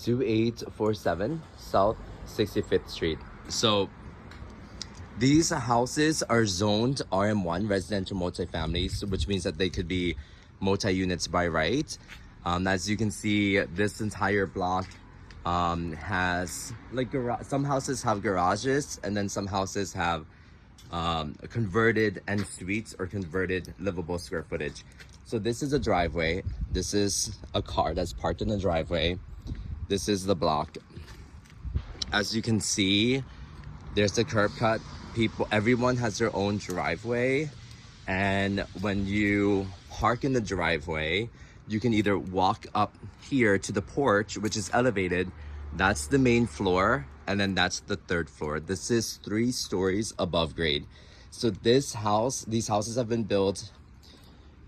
2847 South 65th Street. So these houses are zoned RM1, residential multifamilies, which means that they could be multi-units by right. As you can see, this entire block has like some houses have garages, and then some houses have converted en suites or converted livable square footage. So this is a driveway. This is a car that's parked in the driveway. This is the block. As you can see, there's a curb cut. Everyone has their own driveway, and when you park in the driveway, you can either walk up here to the porch, which is elevated. That's the main floor, and then that's the third floor. This is 3 stories above grade. So these houses have been built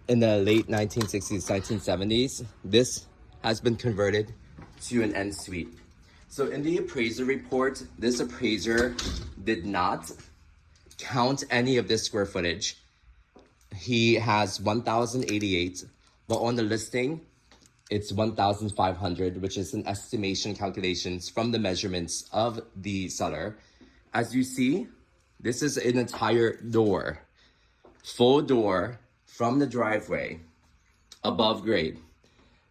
in the late 1960s, 1970s. This has been converted to an en suite. So in the appraiser report, this appraiser did not count any of this square footage. He has 1,088, but on the listing, it's 1,500, which is an estimation calculations from the measurements of the seller. As you see, this is an entire door, full door from the driveway, above grade.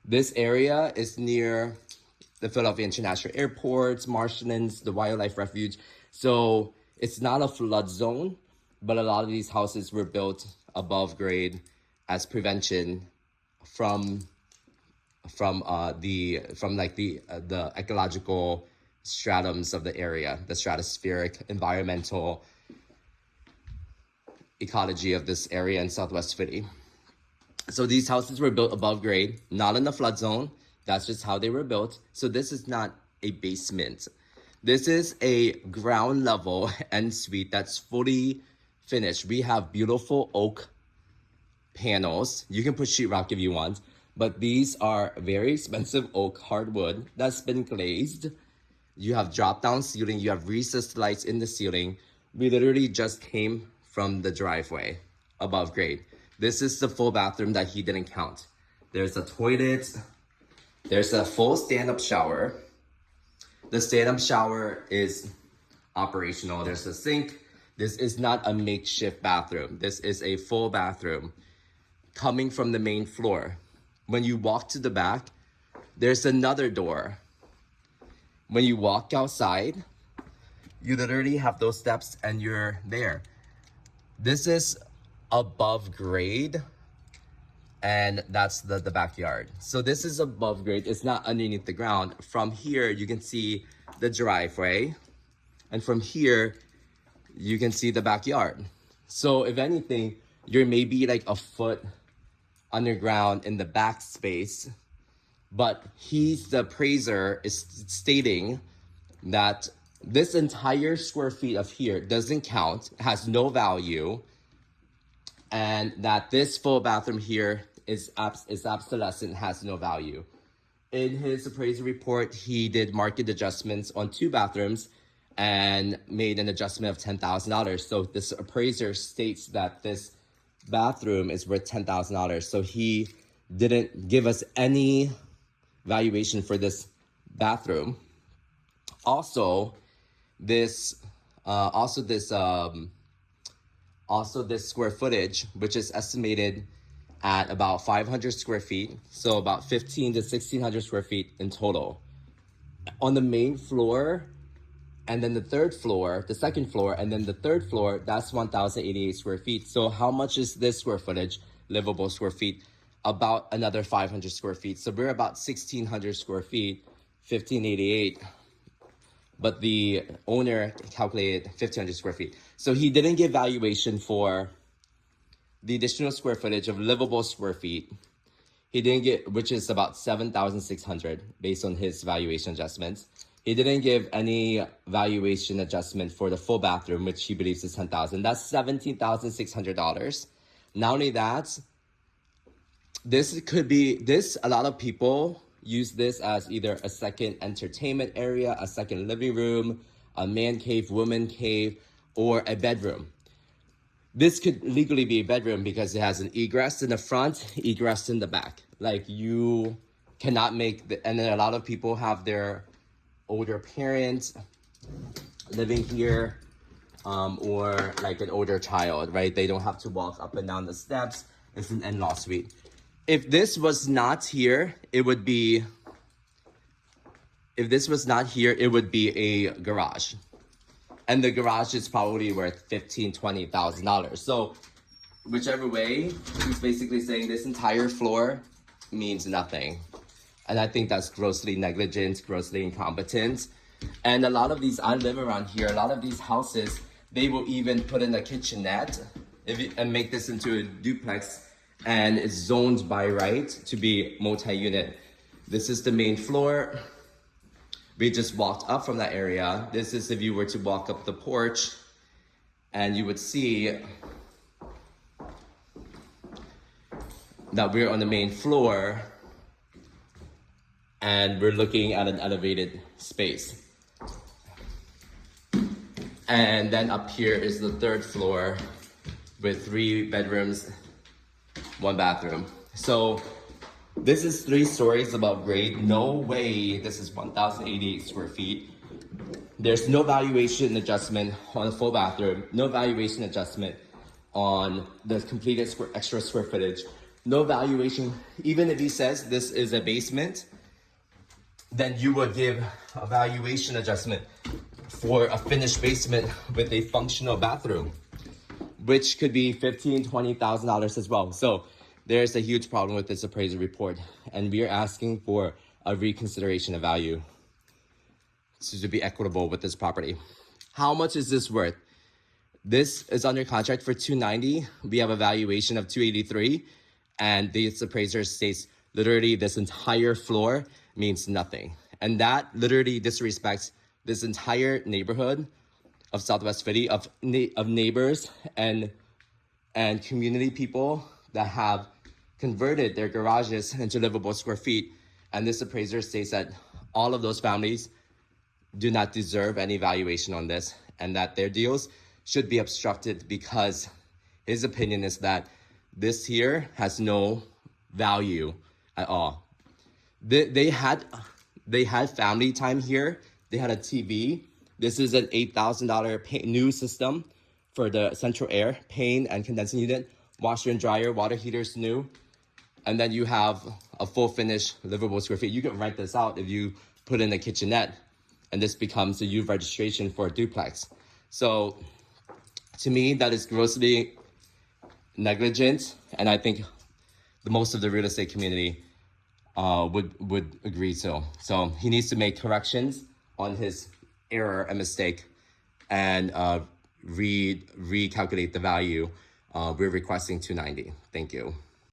This area is near the Philadelphia International Airport, Marshlands, the Wildlife Refuge. So it's not a flood zone, but a lot of these houses were built above grade as prevention from the ecological stratums of the area, the stratospheric environmental ecology of this area in Southwest Philly. So these houses were built above grade, not in the flood zone. That's just how they were built. So this is not a basement. This is a ground level en suite that's fully finished. We have beautiful oak panels. You can put sheetrock if you want, but these are very expensive oak hardwood that's been glazed. You have drop-down ceiling. You have recessed lights in the ceiling. We literally just came from the driveway above grade. This is the full bathroom that he didn't count. There's a toilet. There's a full stand-up shower. The stand-up shower is operational. There's a sink. This is not a makeshift bathroom. This is a full bathroom coming from the main floor. When you walk to the back, there's another door. When you walk outside, you literally have those steps and you're there. This is above grade, and that's the backyard. So this is above grade. It's not underneath the ground. From here, you can see the driveway, and from here, you can see the backyard. So if anything, you're maybe like a foot underground in the back space, but the appraiser is stating that this entire square feet of here doesn't count, has no value, and that this full bathroom here is obsolescent, has no value. In his appraisal report, he did market adjustments on 2 bathrooms and made an adjustment of $10,000. So this appraiser states that this bathroom is worth $10,000. So he didn't give us any valuation for this bathroom. Also, this square footage, which is estimated at about 500 square feet, so about 15 to 1600 square feet in total. On the main floor, and then the second floor, and then the third floor, that's 1,088 square feet. So how much is this square footage, livable square feet? About another 500 square feet. So we're about 1,600 square feet, 1,588. But the owner calculated 1,500 square feet. So he didn't give valuation for the additional square footage of livable square feet. He didn't get, which is about 7,600 based on his valuation adjustments. He didn't give any valuation adjustment for the full bathroom, which he believes is $10,000. That's $17,600. Not only that, a lot of people use this as either a second entertainment area, a second living room, a man cave, woman cave, or a bedroom. This could legally be a bedroom because it has an egress in the front, egress in the back. Like, you cannot make and then a lot of people have their older parents living here, or like an older child, right? They don't have to walk up and down the steps. It's an in-law suite. If this was not here, it would be a garage. And the garage is probably worth $15,000-$20,000. So whichever way, he's basically saying this entire floor means nothing. And I think that's grossly negligent, grossly incompetent. And a lot of these, I live around here, a lot of these houses, they will even put in a kitchenette and make this into a duplex, and it's zoned by right to be multi-unit. This is the main floor. We just walked up from that area. This is if you were to walk up the porch, and you would see that we're on the main floor and we're looking at an elevated space. And then up here is the third floor with 3 bedrooms, 1 bathroom. So this is 3 stories above grade. No way this is 1,088 square feet. There's no valuation adjustment on a full bathroom, no valuation adjustment on the completed extra square footage, no valuation. Even if he says this is a basement, then you would give a valuation adjustment for a finished basement with a functional bathroom, which could be $15,000-$20,000 as well. So there's a huge problem with this appraisal report, and we are asking for a reconsideration of value to be equitable with this property. How much is this worth? This is under contract for $290. We have a valuation of $283, and this appraiser states literally this entire floor means nothing. And that literally disrespects this entire neighborhood of Southwest Philly, of neighbors and community people that have converted their garages into livable square feet. And this appraiser states that all of those families do not deserve any valuation on this, and that their deals should be obstructed because his opinion is that this here has no value at all. They had family time here. They had a TV. This is an $8,000 new system for the central air, pane and condensing unit, washer and dryer, water heaters new. And then you have a full finished livable square feet. You can rent this out if you put in a kitchenette, and this becomes a U registration for a duplex. So to me, that is grossly negligent, and I think most of the real estate community would agree so. So he needs to make corrections on his error and mistake, and recalculate the value. We're requesting $290. Thank you.